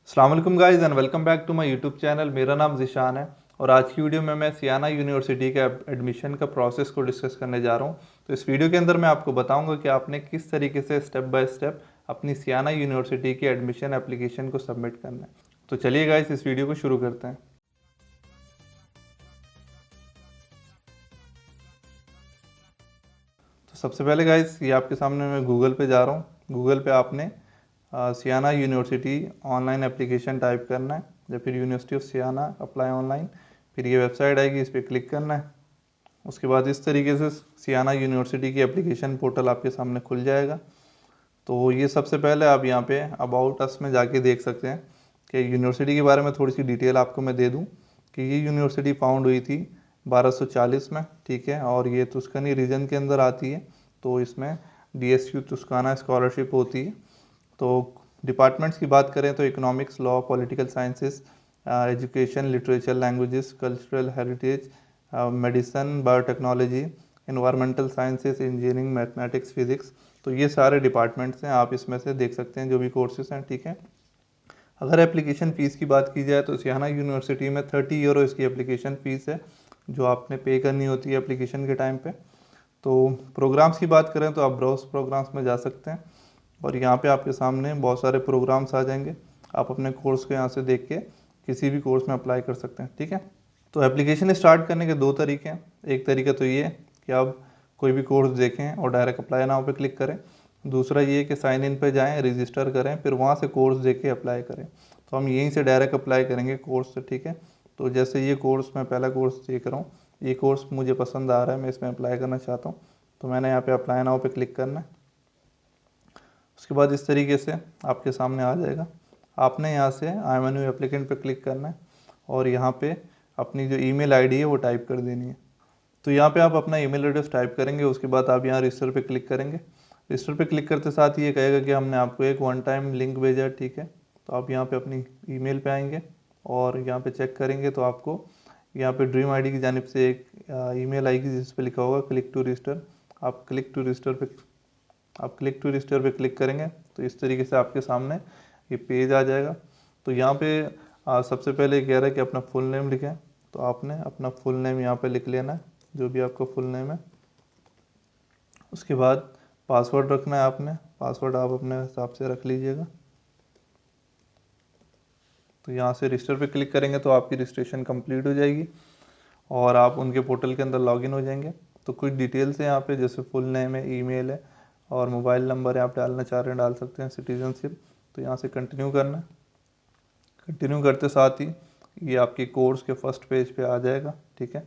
अस्सलाम वालेकुम guys and welcome back to my YouTube channel. मेरा नाम ज़िशान है और आज की वीडियो में मैं सियाना यूनिवर्सिटी के एडमिशन का प्रोसेस को डिस्कस करने जा रहा हूँ। तो इस वीडियो के अंदर मैं आपको बताऊंगा कि आपने किस तरीके से स्टेप बाय स्टेप अपनी सियाना यूनिवर्सिटी की एडमिशन एप्लीकेशन को सबमिट करना है। तो चलिए गाइस इस वीडियो को शुरू करते हैं। तो सबसे पहले गाइस ये आपके सामने मैं गूगल पे जा रहा हूँ। गूगल पे आपने Siena university online application type करना है या फिर university of Siena apply online. फिर ये वेबसाइट आएगी, इस पर क्लिक करना है। उसके बाद इस तरीके से सियाना यूनिवर्सिटी की एप्लीकेशन पोर्टल आपके सामने खुल जाएगा। तो ये सबसे पहले आप यहाँ पे अबाउट अस में जाके देख सकते हैं कि यूनिवर्सिटी के बारे में थोड़ी सी डिटेल आपको मैं दे दूँ कि ये यूनिवर्सिटी फाउंड हुई थी 1240 में, ठीक है, और ये तुस्कनी रीजन के अंदर आती है। तो इसमें DSU तुस्काना स्कॉलरशिप होती है। तो डिपार्टमेंट्स की बात करें तो economics, law, political sciences, education, literature, languages, cultural heritage, medicine, biotechnology, environmental sciences, engineering, mathematics, physics. तो ये सारे डिपार्टमेंट्स हैं, आप इसमें से देख सकते हैं जो भी कोर्सेज हैं, ठीक है। अगर एप्लीकेशन फ़ीस की बात की जाए तो सियाना यूनिवर्सिटी में 30 यूरो इसकी एप्लीकेशन फ़ीस है जो आपने पे करनी होती है एप्लीकेशन के टाइम पे। तो प्रोग्राम्स की बात करें तो आप ब्राउज प्रोग्राम्स में जा सकते हैं और यहाँ पे आपके सामने बहुत सारे प्रोग्राम्स आ जाएंगे। आप अपने कोर्स को यहाँ से देख के किसी भी कोर्स में अप्लाई कर सकते हैं, ठीक है। तो एप्लीकेशन स्टार्ट करने के दो तरीके हैं। एक तरीका तो ये कि आप कोई भी कोर्स देखें और डायरेक्ट अप्लाई नाउ पे क्लिक करें। दूसरा ये कि साइन इन पे जाएं, रजिस्टर करें, फिर वहाँ से कोर्स देख के अप्लाई करें। तो हम यहीं से डायरेक्ट अप्लाई करेंगे कोर्स से, ठीक है। तो जैसे ये कोर्स, मैं पहला कोर्स देख रहा हूँ, ये कोर्स मुझे पसंद आ रहा है, मैं इसमें अप्लाई करना चाहता हूँ। तो मैंने यहाँ पे अप्लाई नाउ पे क्लिक करना है। उसके बाद इस तरीके से आपके सामने आ जाएगा। आपने यहाँ से आई एम न्यू एप्लीकेंट पे क्लिक करना है और यहाँ पे अपनी जो ईमेल आईडी है वो टाइप कर देनी है। तो यहाँ पे आप अपना ईमेल एड्रेस टाइप करेंगे। उसके बाद आप यहाँ रजिस्टर पे क्लिक करेंगे। रजिस्टर पे क्लिक करते साथ ही ये कहेगा कि हमने आपको एक वन टाइम लिंक भेजा है, ठीक है। तो आप यहाँ पे अपनी ईमेल पे आएंगे और यहाँ पे चेक करेंगे तो आपको यहाँ पे ड्रीम आईडी की जानिब से एक ईमेल आएगी जिस पे लिखा होगा क्लिक टू रजिस्टर। आप क्लिक टू रजिस्टर पे आप क्लिक टू रजिस्टर पे क्लिक करेंगे तो इस तरीके से आपके सामने ये पेज आ जाएगा। तो यहाँ पे सबसे पहले कह रहा है कि अपना फुल नेम लिखें। तो आपने अपना फुल नेम यहाँ पे लिख लेना है, जो भी आपका फुल नेम है। उसके बाद पासवर्ड रखना है आपने, पासवर्ड आप अपने हिसाब से रख लीजिएगा। तो यहाँ से रजिस्टर पे क्लिक करेंगे तो आपकी रजिस्ट्रेशन कंप्लीट हो जाएगी और आप उनके पोर्टल के अंदर लॉगिन हो जाएंगे। तो कुछ डिटेल्स हैं यहाँ पे, जैसे फुल नेम है, ईमेल है और मोबाइल नंबर है, आप डालना चाह रहे हैं डाल सकते हैं, सिटीजनशिप। तो यहाँ से कंटिन्यू करना है। कंटिन्यू करते साथ ही ये आपके कोर्स के फर्स्ट पेज पे आ जाएगा, ठीक है।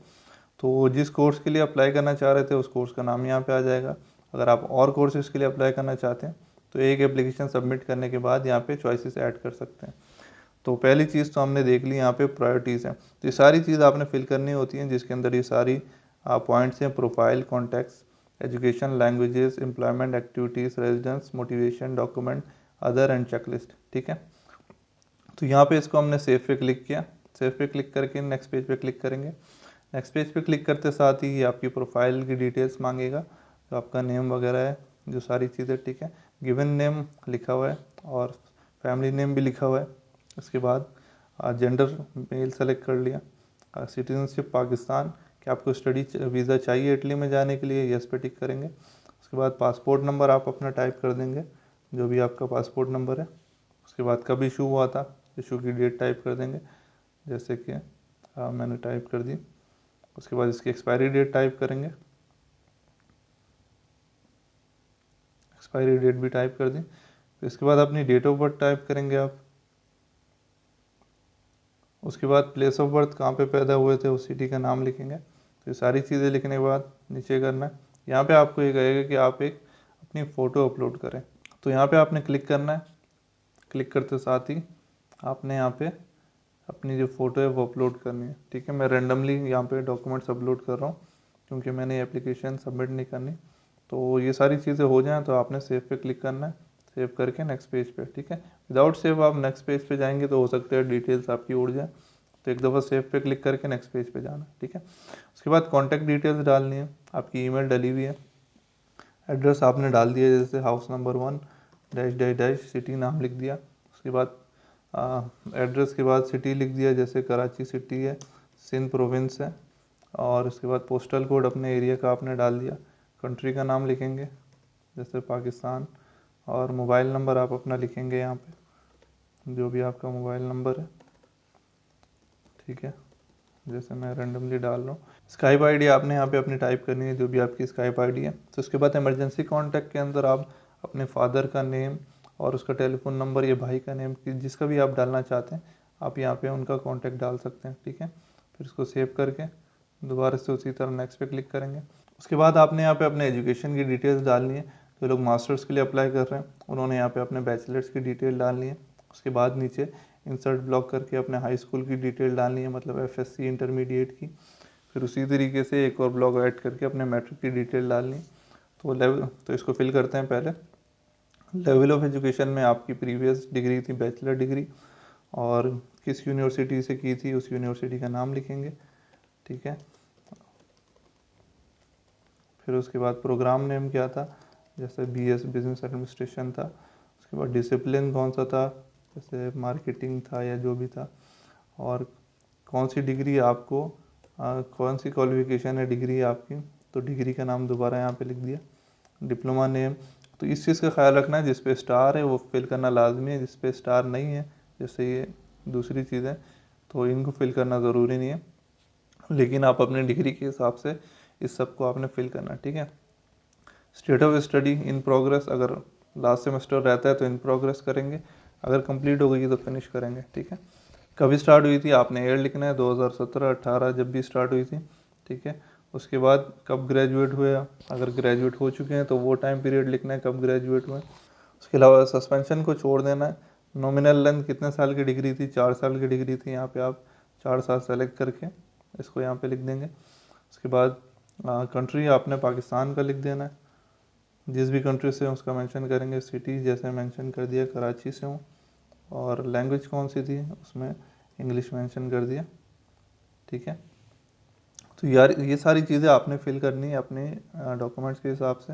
तो जिस कोर्स के लिए अप्लाई करना चाह रहे थे उस कोर्स का नाम यहाँ पे आ जाएगा। अगर आप और कोर्सेज के लिए अप्लाई करना चाहते हैं तो एक एप्लीकेशन सबमिट करने के बाद यहाँ पे चॉइसेस ऐड कर सकते हैं। तो पहली चीज़ तो हमने देख ली, यहाँ पे प्रायोरिटीज़ हैं। तो ये सारी चीज़ आपने फिल करनी होती हैं जिसके अंदर ये सारी पॉइंट्स हैं: profile, contacts, education, languages, employment, activities, residence, motivation, document, other and checklist, ठीक है। तो यहाँ पे इसको हमने सेव पे क्लिक किया। सेव पे क्लिक करके नेक्स्ट पेज पे क्लिक करेंगे। नेक्स्ट पेज पे क्लिक करते साथ ही ये आपकी प्रोफाइल की डिटेल्स मांगेगा, तो आपका नेम वगैरह है, जो सारी चीज़ें, ठीक है। गिवन नेम लिखा हुआ है और फैमिली नेम भी लिखा हुआ है। उसके बाद जेंडर मेल सेलेक्ट कर लिया। सिटीजनशिप पाकिस्तान, कि आपको स्टडी वीज़ा चाहिए इटली में जाने के लिए, यस पे टिक करेंगे। उसके बाद पासपोर्ट नंबर आप अपना टाइप कर देंगे, जो भी आपका पासपोर्ट नंबर है। उसके बाद कब इशू हुआ था, इशू की डेट टाइप कर देंगे, जैसे कि मैंने टाइप कर दी। उसके बाद इसकी एक्सपायरी डेट टाइप करेंगे, एक्सपायरी डेट भी टाइप कर दी। फिर इसके बाद अपनी डेट ऑफ बर्थ टाइप करेंगे आप। उसके बाद प्लेस ऑफ बर्थ, कहाँ पे पैदा हुए थे उस सिटी का नाम लिखेंगे। तो ये सारी चीज़ें लिखने के बाद नीचे करना है। यहाँ पे आपको ये कहेगा कि आप एक अपनी फ़ोटो अपलोड करें। तो यहाँ पे आपने क्लिक करना है। क्लिक करते साथ ही आपने यहाँ पे अपनी जो फ़ोटो है वो अपलोड करनी है, ठीक है। मैं रेंडमली यहाँ पे डॉक्यूमेंट्स अपलोड कर रहा हूँ क्योंकि मैंने एप्लीकेशन सबमिट नहीं करनी। तो ये सारी चीज़ें हो जाएं तो आपने सेव पे क्लिक करना है, सेव करके नेक्स्ट पेज पे, ठीक है। विदाउट सेव आप नेक्स्ट पेज पे जाएंगे तो हो सकता है डिटेल्स आपकी उड़ जाए। तो एक दफ़ा सेव पे क्लिक करके नेक्स्ट पेज पे जाना, ठीक है। उसके बाद कॉन्टैक्ट डिटेल्स डालनी है, आपकी ईमेल डली हुई है, एड्रेस आपने डाल दिया, जैसे house number 1 dash dash dash city नाम लिख दिया। उसके बाद एड्रेस के बाद सिटी लिख दिया, जैसे कराची सिटी है, सिंध प्रोविंस है, और उसके बाद पोस्टल कोड अपने एरिया का आपने डाल दिया। कंट्री का नाम लिखेंगे जैसे पाकिस्तान, और मोबाइल नंबर आप अपना लिखेंगे यहाँ पे, जो भी आपका मोबाइल नंबर है, ठीक है, जैसे मैं रेंडमली डाल रहा हूँ। स्काइप आईडी आपने यहाँ पे अपनी टाइप करनी है, जो भी आपकी स्काइप आईडी है। तो उसके बाद इमरजेंसी कॉन्टैक्ट के अंदर आप अपने फादर का नेम और उसका टेलीफोन नंबर या भाई का नेम, जिसका भी आप डालना चाहते हैं आप यहाँ पे उनका कॉन्टैक्ट डाल सकते हैं, ठीक है। फिर उसको सेव करके दोबारा से उसी तरह नेक्स्ट पे क्लिक करेंगे। उसके बाद आपने यहाँ पे अपने एजुकेशन की डिटेल्स डालनी है। जो लोग मास्टर्स के लिए अप्लाई कर रहे हैं उन्होंने यहाँ पे अपने बैचलर्स की डिटेल डालनी है। उसके बाद नीचे इंसर्ट ब्लॉक करके अपने हाई स्कूल की डिटेल डालनी है, मतलब एफएससी इंटरमीडिएट की। फिर उसी तरीके से एक और ब्लॉक ऐड करके अपने मैट्रिक की डिटेल डालनी। तो इसको फिल करते हैं। पहले लेवल ऑफ एजुकेशन में आपकी प्रीवियस डिग्री थी बैचलर डिग्री, और किस यूनिवर्सिटी से की थी उस यूनिवर्सिटी का नाम लिखेंगे, ठीक है। फिर उसके बाद प्रोग्राम नेम क्या था, जैसे बीएस बिजनेस एडमिनिस्ट्रेशन था। उसके बाद डिसिप्लिन कौन सा था, जैसे मार्केटिंग था या जो भी था, और कौन सी डिग्री आपको कौन सी क्वालिफिकेशन है डिग्री आपकी, तो डिग्री का नाम दोबारा यहाँ पे लिख दिया। डिप्लोमा नेम, तो इस चीज़ का ख्याल रखना है जिस पे स्टार है वो फिल करना लाजमी है, जिस पे स्टार नहीं है जैसे ये दूसरी चीज़ है तो इनको फिल करना ज़रूरी नहीं है, लेकिन आप अपनी डिग्री के हिसाब से इस सब को आपने फिल करना है, ठीक है। State of study in progress, अगर लास्ट सेमेस्टर रहता है तो इन प्रोग्रेस करेंगे, अगर कंप्लीट हो गई तो फिनिश करेंगे, ठीक है। कभी स्टार्ट हुई थी आपने ईयर लिखना है, 2017 18 जब भी स्टार्ट हुई थी, ठीक है। उसके बाद कब ग्रेजुएट हुए, अगर ग्रेजुएट हो चुके हैं तो वो टाइम पीरियड लिखना है कब ग्रेजुएट हुए। उसके अलावा सस्पेंशन को छोड़ देना है। नॉमिनल लेंथ कितने साल की डिग्री थी, 4 साल की डिग्री थी, यहाँ पे आप 4 साल सेलेक्ट करके इसको यहाँ पे लिख देंगे। उसके बाद कंट्री आपने पाकिस्तान का लिख देना है, जिस भी कंट्री से उसका मेंशन करेंगे। सिटी जैसे मेंशन कर दिया कराची से हूँ, और लैंग्वेज कौन सी थी उसमें इंग्लिश मेंशन कर दिया, ठीक है। तो यार ये सारी चीज़ें आपने फिल करनी है अपने डॉक्यूमेंट्स के हिसाब से।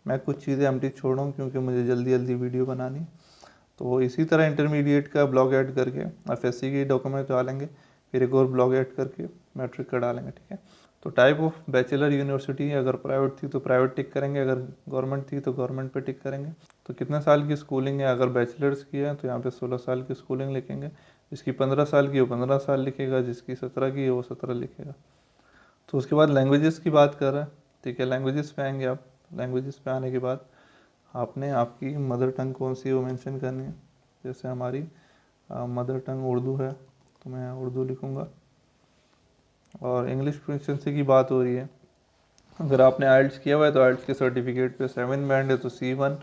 मैं कुछ चीज़ें एम्प्टी छोड़ रहा हूँ क्योंकि मुझे जल्दी जल्दी वीडियो बनानी है। तो इसी तरह इंटरमीडिएट का ब्लॉग ऐड करके एफएससी के डॉक्यूमेंट डालेंगे, फिर एक और ब्लॉग ऐड करके मैट्रिक का डालेंगे, ठीक है। तो टाइप ऑफ बैचलर यूनिवर्सिटी अगर प्राइवेट थी तो प्राइवेट टिक करेंगे, अगर गवर्नमेंट थी तो गवर्नमेंट पे टिक करेंगे। तो कितने साल की स्कूलिंग है, अगर बैचलर्स की है तो यहाँ पे 16 साल की स्कूलिंग लिखेंगे, जिसकी 15 साल की है वो 15 साल लिखेगा, जिसकी 17 की है वो 17 लिखेगा। तो उसके बाद लैंग्वेजेस की बात कर रहे हैं, ठीक है। लैंग्वेजेस पे आएंगे आप। लैंग्वेजेस पे आने के बाद आपने आपकी मदर टंग कौन सी है वो मेंशन करनी है। जैसे हमारी मदर टंग उर्दू है तो मैं उर्दू लिखूँगा। और इंग्लिश प्रोफिशिएंसी की बात हो रही है, अगर आपने आइल्स किया हुआ है तो आइल्स के सर्टिफिकेट पे 7 बैंड है तो C1,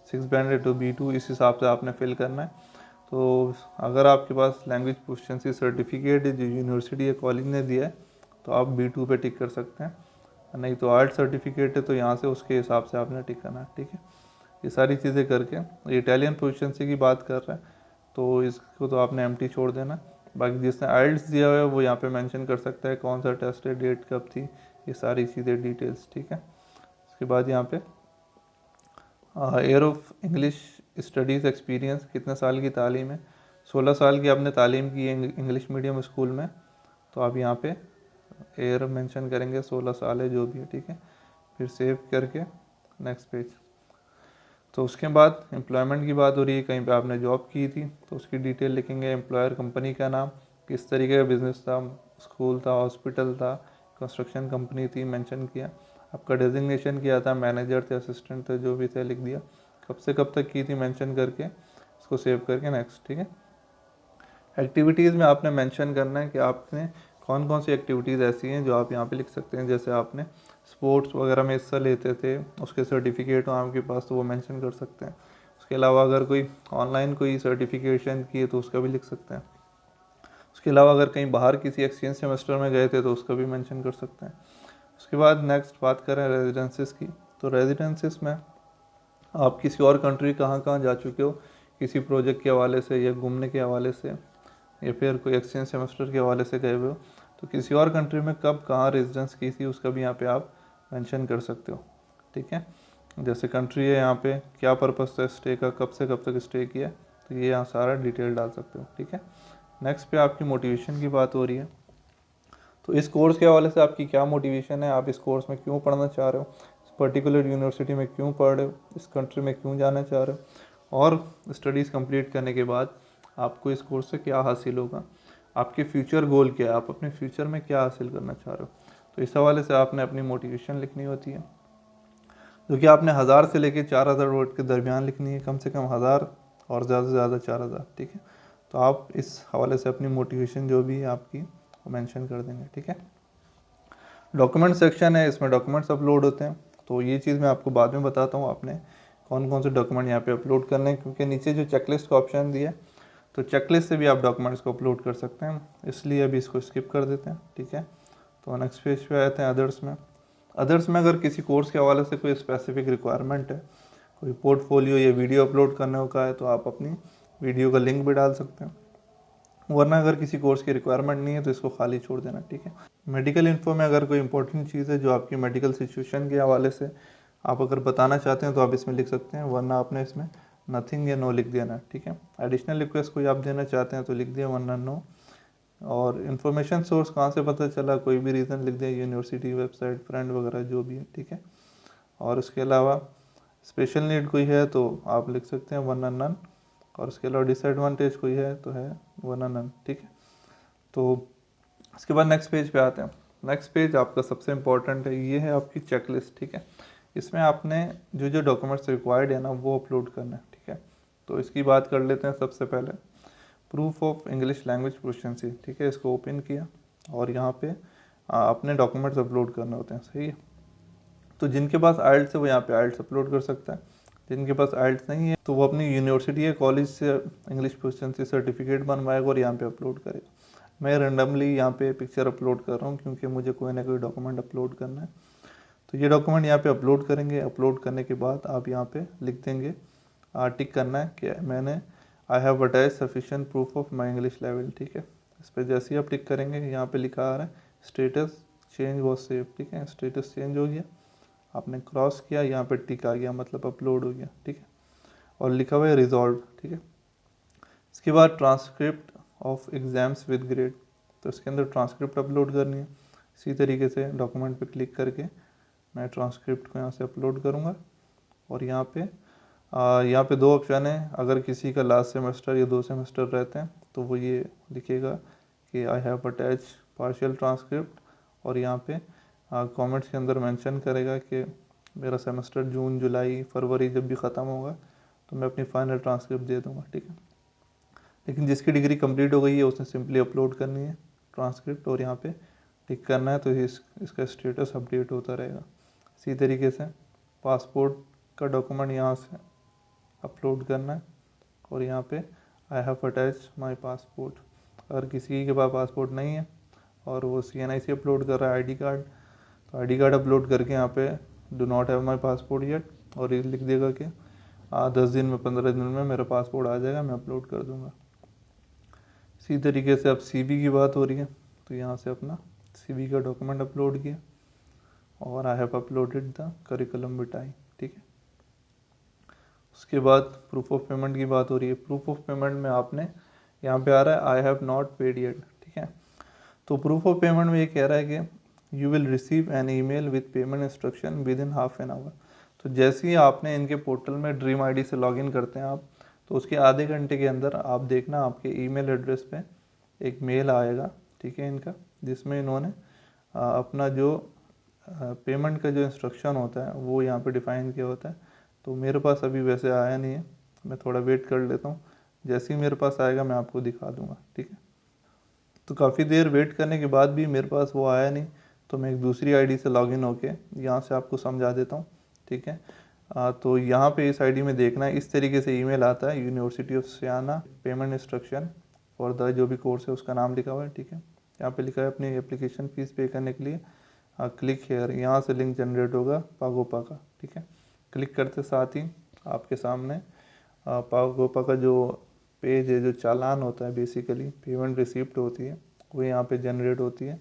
6 बैंड है तो B2, इस हिसाब से आपने फिल करना है। तो अगर आपके पास लैंग्वेज प्रोफिशिएंसी सर्टिफिकेट है जो यूनिवर्सिटी या कॉलेज ने दिया है तो आप B2 पे टिक कर सकते हैं, नहीं तो आर्ट सर्टिफिकेट है तो यहाँ से उसके हिसाब से आपने टिक करना है, ठीक है। ये सारी चीज़ें करके इटालियन प्रोफिशिएंसी की बात कर रहे हैं तो इसको तो आपने एम्प्टी छोड़ देना। बाकी जिसने आइल्स दिया हुआ है वो यहाँ पे मेंशन कर सकता है कौन सा टेस्ट है, डेट कब थी, ये सारी चीज़ें डिटेल्स, ठीक है। उसके बाद यहाँ पे year of English studies experience, कितने साल की तालीम है, 16 साल की आपने तालीम की है इंग्लिश मीडियम स्कूल में, तो आप यहाँ पे ईयर मेंशन करेंगे 16 साल है जो भी है, ठीक है। फिर सेव करके नेक्स्ट पेज। तो उसके बाद एम्प्लॉयमेंट की बात हो रही है, कहीं पे आपने जॉब की थी तो उसकी डिटेल लिखेंगे, एम्प्लॉयर कंपनी का नाम, किस तरीके का बिजनेस था, स्कूल था, हॉस्पिटल था, कंस्ट्रक्शन कंपनी थी, मेंशन किया। आपका डेजिग्नेशन किया था, मैनेजर थे, असिस्टेंट थे, जो भी थे लिख दिया। कब से कब तक की थी मेंशन करके इसको सेव करके नेक्स्ट, ठीक है। एक्टिविटीज़ में आपने मेंशन करना है कि आपने कौन कौन सी एक्टिविटीज़ ऐसी हैं जो आप यहाँ पे लिख सकते हैं। जैसे आपने स्पोर्ट्स वगैरह में हिस्सा लेते थे, उसके सर्टिफिकेट हो आपके पास तो वो मेंशन कर सकते हैं। उसके अलावा अगर कोई ऑनलाइन कोई सर्टिफिकेशन की है तो उसका भी लिख सकते हैं। उसके अलावा अगर कहीं बाहर किसी एक्सचेंज सेमेस्टर में गए थे तो उसका भी मेंशन कर सकते हैं। उसके बाद नेक्स्ट बात करें रेजिडेंसेस की, तो रेजिडेंसेस में आप किसी और कंट्री कहाँ कहाँ जा चुके हो, किसी प्रोजेक्ट के हवाले से या घूमने के हवाले से या फिर कोई एक्सचेंज सेमेस्टर के हवाले से गए हुए हो, तो किसी और कंट्री में कब कहाँ रेजिडेंस की थी उसका भी यहाँ पे आप मेंशन कर सकते हो, ठीक है। जैसे कंट्री है यहाँ पे क्या पर्पस था स्टे का, कब से कब तक स्टे किया, तो तो ये यहाँ सारा डिटेल डाल सकते हो, ठीक है। नेक्स्ट पे आपकी मोटिवेशन की बात हो रही है। तो इस कोर्स के हवाले से आपकी क्या मोटिवेशन है, आप इस कोर्स में क्यों पढ़ना चाह रहे हो, इस पर्टिकुलर यूनिवर्सिटी में क्यों पढ़ रहे हो, इस कंट्री में क्यों जाना चाह रहे हो, और स्टडीज़ कंप्लीट करने के बाद आपको इस कोर्स से क्या हासिल होगा, आपके फ्यूचर गोल क्या है, आप अपने फ्यूचर में क्या हासिल करना चाह रहे हो। तो इस हवाले से आपने अपनी मोटिवेशन लिखनी होती है, जो कि आपने 1000 से लेकर 4000 वर्ड के दरमियान लिखनी है, कम से कम 1000 और ज़्यादा से ज़्यादा 4000, ठीक है। तो आप इस हवाले से अपनी मोटिवेशन जो भी है आपकी वो मेंशन कर देंगे, ठीक है। डॉक्यूमेंट सेक्शन है, इसमें डॉक्यूमेंट्स अपलोड होते हैं। तो ये चीज़ मैं आपको बाद में बताता हूँ आपने कौन कौन से डॉक्यूमेंट यहाँ पे अपलोड करने हैं, क्योंकि नीचे जो चेकलिस्ट का ऑप्शन दिया है, तो चेकलिस्ट से भी आप डॉक्यूमेंट्स को अपलोड कर सकते हैं, इसलिए अभी इसको स्किप कर देते हैं, ठीक है। तो नेक्स्ट पेज पे आते हैं अदर्स में। अदर्स में अगर किसी कोर्स के हवाले से कोई स्पेसिफिक रिक्वायरमेंट है, कोई पोर्टफोलियो या वीडियो अपलोड करने का है, तो आप अपनी वीडियो का लिंक भी डाल सकते हैं, वरना अगर किसी कोर्स की रिक्वायरमेंट नहीं है तो इसको खाली छोड़ देना, ठीक है। मेडिकल इन्फो में अगर कोई इंपॉर्टेंट चीज़ है जो आपकी मेडिकल सिचुएशन के हवाले से आप अगर बताना चाहते हैं तो आप इसमें लिख सकते हैं, वरना आपने इसमें नथिंग या नो लिख देना है, ठीक है। एडिशनल रिक्वेस्ट कोई आप देना चाहते हैं तो लिख दिया, वरना नो। और इन्फॉर्मेशन सोर्स कहाँ से पता चला, कोई भी रीज़न लिख दिया, यूनिवर्सिटी, वेबसाइट, फ्रेंड वगैरह जो भी है, ठीक है। और उसके अलावा स्पेशल नीड कोई है तो आप लिख सकते हैं, वरना नन। और उसके अलावा डिसएडवांटेज कोई है तो है, वरना नन, ठीक है। तो इसके बाद नेक्स्ट पेज पे आते हैं। नेक्स्ट पेज आपका सबसे इम्पोर्टेंट है, ये है आपकी चेकलिस्ट, ठीक है। इसमें आपने जो जो डॉक्यूमेंट्स रिक्वायर्ड है ना वो अपलोड करना है, ठीक है। तो इसकी बात कर लेते हैं। सबसे पहले proof of English language proficiency, ठीक है। इसको ओपन किया और यहाँ पे अपने डॉक्यूमेंट्स अपलोड करने होते हैं, सही है। तो जिनके पास आइल्ट्स है वो यहाँ पे आइल्ट्स अपलोड कर सकता है, जिनके पास आइल्ट्स नहीं है तो वो अपनी यूनिवर्सिटी या कॉलेज से इंग्लिश प्रोफिशिएंसी सर्टिफिकेट बनवाएगा और यहाँ पे अपलोड करेगा। मैं रेंडमली यहाँ पे पिक्चर अपलोड कर रहा हूँ क्योंकि मुझे कोई ना कोई डॉक्यूमेंट अपलोड करना है। तो ये डॉक्यूमेंट यहाँ पे अपलोड करेंगे। अपलोड करने के बाद आप यहाँ पे लिख देंगे, टिक करना है कि मैंने I have attach sufficient proof of my English level, ठीक है। इस पर जैसे ही आप टिक करेंगे यहाँ पे लिखा आ रहा है स्टेटस चेंज वॉज सेव, ठीक है। स्टेटस चेंज हो गया, आपने क्रॉस किया, यहाँ पे टिक आ गया, मतलब अपलोड हो गया, ठीक है। और लिखा हुआ है रिजॉल्व, ठीक है। इसके बाद transcript of exams with grade, तो इसके अंदर ट्रांसक्रिप्ट अपलोड करनी है। इसी तरीके से डॉक्यूमेंट पे क्लिक करके मैं ट्रांसक्रिप्ट को यहाँ से अपलोड करूँगा। और यहाँ पे दो ऑप्शन है, अगर किसी का लास्ट सेमेस्टर या 2 सेमेस्टर रहते हैं तो वो ये लिखेगा कि I have attach partial transcript, और यहाँ पे कमेंट्स के अंदर मेंशन करेगा कि मेरा सेमेस्टर जून, जुलाई, फरवरी जब भी ख़त्म होगा तो मैं अपनी फाइनल ट्रांसक्रिप्ट दे दूँगा, ठीक है। लेकिन जिसकी डिग्री कंप्लीट हो गई है उसने सिंपली अपलोड करनी है ट्रांसक्रिप्ट और यहाँ पे टिक करना है, तो इसका स्टेटस अपडेट होता रहेगा। इसी तरीके से पासपोर्ट का डॉक्यूमेंट यहाँ से अपलोड करना है और यहाँ पे I have attach my passport. अगर किसी के पास पासपोर्ट नहीं है और वो CNIC अपलोड कर रहा है ID कार्ड, तो ID कार्ड अपलोड करके यहाँ पे do not have my passport yet, और ये लिख देगा कि 10 दिन में, 15 दिन में मेरा पासपोर्ट आ जाएगा, मैं अपलोड कर दूँगा। इसी तरीके से अब CV की बात हो रही है, तो यहाँ से अपना CV का डॉक्यूमेंट अपलोड किया और I have uploaded the curriculum vitae, ठीक है। उसके बाद प्रूफ ऑफ पेमेंट की बात हो रही है। प्रूफ ऑफ पेमेंट में आपने यहाँ पे आ रहा है I have not paid yet, ठीक है। तो प्रूफ ऑफ पेमेंट में ये कह रहा है कि you will receive an email with payment instruction with in half an hour. तो जैसे ही आपने इनके पोर्टल में ड्रीम आईडी से लॉगिन करते हैं आप, तो उसके आधे घंटे के अंदर आप देखना आपके ईमेल एड्रेस पे एक मेल आएगा, ठीक है, इनका, जिसमें इन्होंने अपना जो पेमेंट का जो इंस्ट्रक्शन होता है वो यहाँ पे डिफ़ाइन किया होता है। तो मेरे पास अभी वैसे आया नहीं है, मैं थोड़ा वेट कर लेता हूँ, जैसे ही मेरे पास आएगा मैं आपको दिखा दूँगा, ठीक है। तो काफ़ी देर वेट करने के बाद भी मेरे पास वो आया नहीं, तो मैं एक दूसरी आईडी से लॉगिन होके यहाँ से आपको समझा देता हूँ, ठीक है। तो यहाँ पे इस आईडी में देखना है, इस तरीके से ईमेल आता है, university of Siena payment instruction for the जो भी कोर्स है उसका नाम लिखा हुआ है, ठीक है। यहाँ पे लिखा है अपनी एप्लीकेशन फ़ीस पे करने के लिए क्लिक हेयर, यहाँ से लिंक जनरेट होगा पागोपा का, ठीक है। क्लिक करते साथ ही आपके सामने पागोपा का जो पेज है, जो चालान होता है, बेसिकली पेमेंट रिसिप्ट होती है, वो यहाँ पे जनरेट होती है।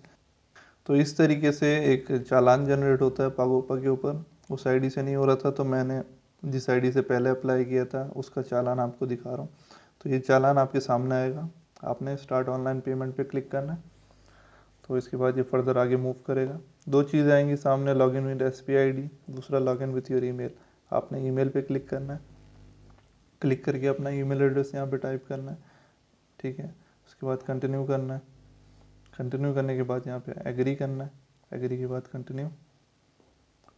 तो इस तरीके से एक चालान जनरेट होता है पागोपा के ऊपर। उस आईडी से नहीं हो रहा था तो मैंने जिस आईडी से पहले अप्लाई किया था उसका चालान आपको दिखा रहा हूँ। तो ये चालान आपके सामने आएगा, आपने स्टार्ट ऑनलाइन पेमेंट पे क्लिक करना है। तो इसके बाद ये फर्दर आगे मूव करेगा। दो चीज़ें आएंगी सामने, लॉगिन विद SBI ID, दूसरा लॉगिन विथ योर ईमेल। आपने ईमेल पे क्लिक करना है, क्लिक करके अपना ईमेल एड्रेस यहाँ पे टाइप करना है, ठीक है। उसके बाद कंटिन्यू करना है, कंटिन्यू करने के बाद यहाँ पे एग्री करना है, एग्री के बाद कंटिन्यू।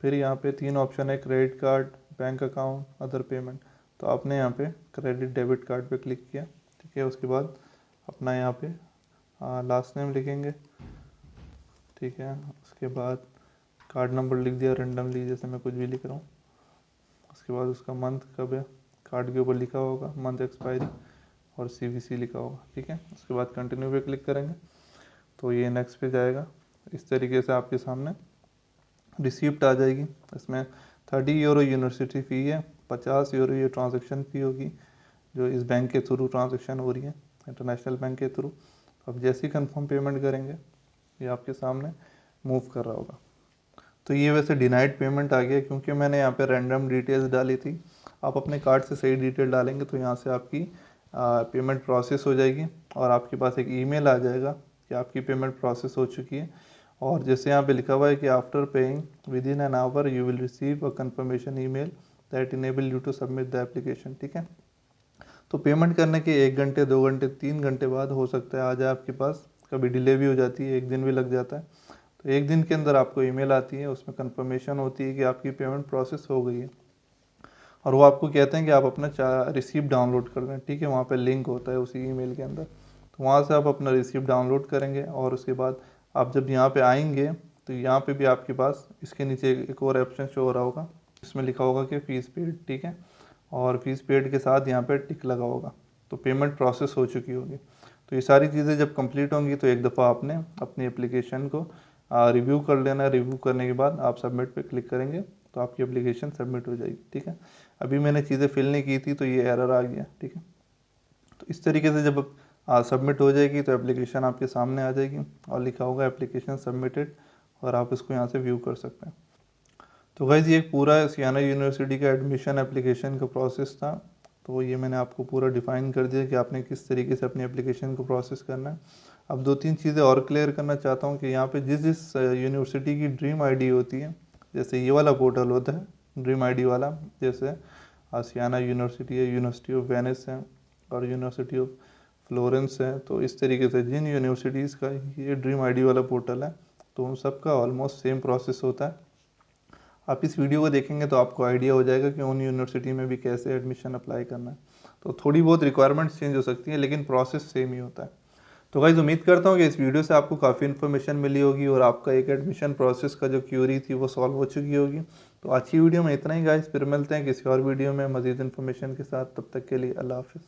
फिर यहाँ पे 3 ऑप्शन है, credit card, bank account, other payment. तो आपने यहाँ पे क्रेडिट डेबिट कार्ड पे क्लिक किया, ठीक है। उसके बाद अपना यहाँ पे लास्ट नेम लिखेंगे, ठीक है। उसके बाद कार्ड नंबर लिख दिया रेंडमली, जैसे मैं कुछ भी लिख रहा हूँ। उसके बाद उसका मंथ कब है कार्ड के ऊपर लिखा होगा, मंथ एक्सपायरी, और CVC लिखा होगा, ठीक है। उसके बाद कंटिन्यू पे क्लिक करेंगे तो ये नेक्स्ट पे जाएगा। इस तरीके से आपके सामने रिसीप्ट आ जाएगी। इसमें 30 यूरो यूनिवर्सिटी फ़ी है, 50 यूरो ये ट्रांजैक्शन फ़ी होगी जो इस बैंक के थ्रू ट्रांजैक्शन हो रही है, इंटरनेशनल बैंक के थ्रू। अब जैसे ही कंफर्म पेमेंट करेंगे ये आपके सामने मूव कर रहा होगा। तो ये वैसे डिनाइड पेमेंट आ गया क्योंकि मैंने यहाँ पे रैंडम डिटेल्स डाली थी। आप अपने कार्ड से सही डिटेल डालेंगे तो यहाँ से आपकी पेमेंट प्रोसेस हो जाएगी और आपके पास एक ईमेल आ जाएगा कि आपकी पेमेंट प्रोसेस हो चुकी है। और जैसे यहाँ पे लिखा हुआ है कि after paying within an hour you will receive a confirmation email that enable you to submit the application, ठीक है। तो पेमेंट करने के 1 घंटे, 2 घंटे, 3 घंटे बाद हो सकता है आ जाए आपके पास, कभी डिले भी हो जाती है, 1 दिन भी लग जाता है। तो 1 दिन के अंदर आपको ईमेल आती है, उसमें कंफर्मेशन होती है कि आपकी पेमेंट प्रोसेस हो गई है। और वो आपको कहते हैं कि आप अपना रिसीप्ट डाउनलोड कर दें, ठीक है। वहाँ पे लिंक होता है उसी ईमेल के अंदर, तो वहाँ से आप अपना रिसीप्ट डाउनलोड करेंगे। और उसके बाद आप जब यहाँ पे आएंगे तो यहाँ पे भी आपके पास इसके नीचे एक और ऑप्शन शो हो रहा होगा, इसमें लिखा होगा कि फ़ीस पेड, ठीक है। और फीस पेड के साथ यहाँ पे टिक लगा होगा, तो पेमेंट प्रोसेस हो चुकी होगी। तो ये सारी चीज़ें जब कंप्लीट होंगी तो एक दफ़ा आपने अपनी एप्लीकेशन को रिव्यू कर लेना है। रिव्यू करने के बाद आप सबमिट पे क्लिक करेंगे तो आपकी एप्लीकेशन सबमिट हो जाएगी, ठीक है। अभी मैंने चीज़ें फिल नहीं की थी तो ये एरर आ गया, ठीक है। तो इस तरीके से जब सबमिट हो जाएगी तो एप्लीकेशन आपके सामने आ जाएगी और लिखा होगा एप्लीकेशन सबमिटेड, और आप इसको यहाँ से व्यू कर सकते हैं। तो गाइस ये एक पूरा सियाना यूनिवर्सिटी का एडमिशन एप्लीकेशन का प्रोसेस था। तो ये मैंने आपको पूरा डिफाइन कर दिया कि आपने किस तरीके से अपनी एप्लीकेशन को प्रोसेस करना है। अब 2-3 चीज़ें और क्लियर करना चाहता हूँ कि यहाँ पे जिस जिस यूनिवर्सिटी की ड्रीम आईडी होती है, जैसे ये वाला पोर्टल होता है ड्रीम आईडी वाला, जैसे सियाना यूनिवर्सिटी है, यूनिवर्सिटी ऑफ वेनिस है और यूनिवर्सिटी ऑफ फ्लोरेंस है। तो इस तरीके से जिन यूनिवर्सिटीज़ का ये ड्रीम आईडी वाला पोर्टल है तो उन सबका ऑलमोस्ट सेम प्रोसेस होता है। आप इस वीडियो को देखेंगे तो आपको आइडिया हो जाएगा कि उन यूनिवर्सिटी में भी कैसे एडमिशन अप्लाई करना है। तो थोड़ी बहुत रिक्वायरमेंट्स चेंज हो सकती हैं लेकिन प्रोसेस सेम ही होता है। तो गाइस उम्मीद करता हूँ कि इस वीडियो से आपको काफ़ी इन्फॉर्मेशन मिली होगी और आपका एक एडमिशन प्रोसेस का जो क्यूरी थी वो सॉल्व हो चुकी होगी। तो आज की वीडियो में इतना ही गाइस, फिर मिलते हैं किसी और वीडियो में मज़ीद इन्फॉर्मेशन के साथ। तब तक के लिए अल्लाह हाफिज़।